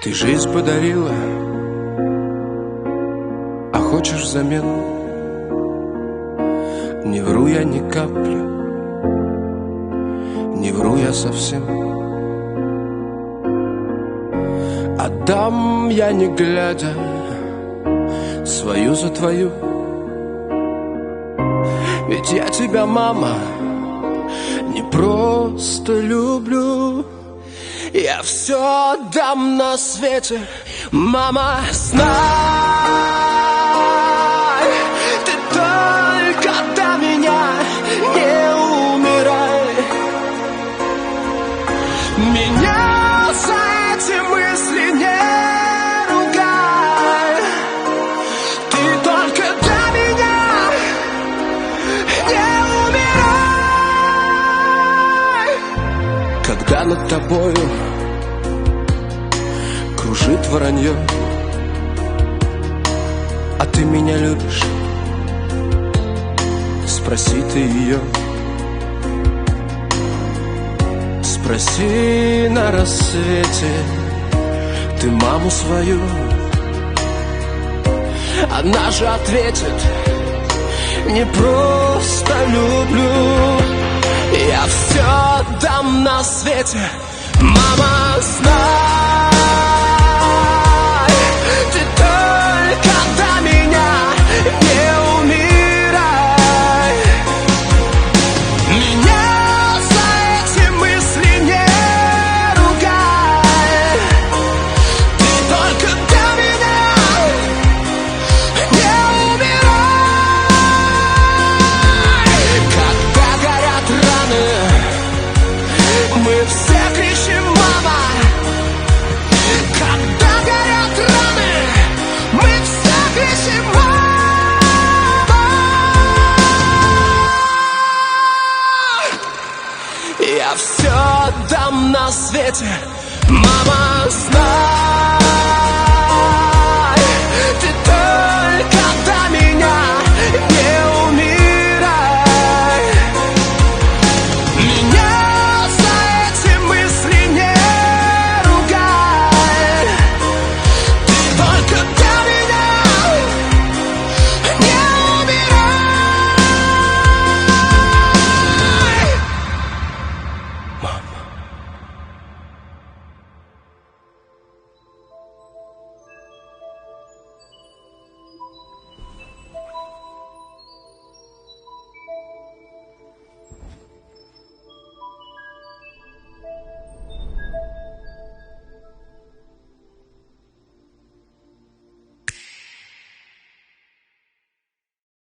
Ты жизнь подарила, а хочешь взамен? Не вру я ни капли, не вру я совсем. Отдам я не глядя свою за твою. Ведь я тебя, мама, не просто люблю. Я все отдам на свете, мама, знай. Ты только до меня не умирай. Меня за эти мысли не ругай. Ты только до меня не умирай. Когда над тобою кружит воронье, а ты меня любишь, спроси ты ее. Спроси на рассвете ты маму свою. Она же ответит: не просто люблю. Я все отдам на свете, мама, знай. Ты только до меня не умирай. Меня за эти мысли не ругай. Ты только до меня не умирай. Когда горят раны, мы все кричим: мама! Когда горят раны, мы все кричим: мама! Я все отдам на свете, мама, знай.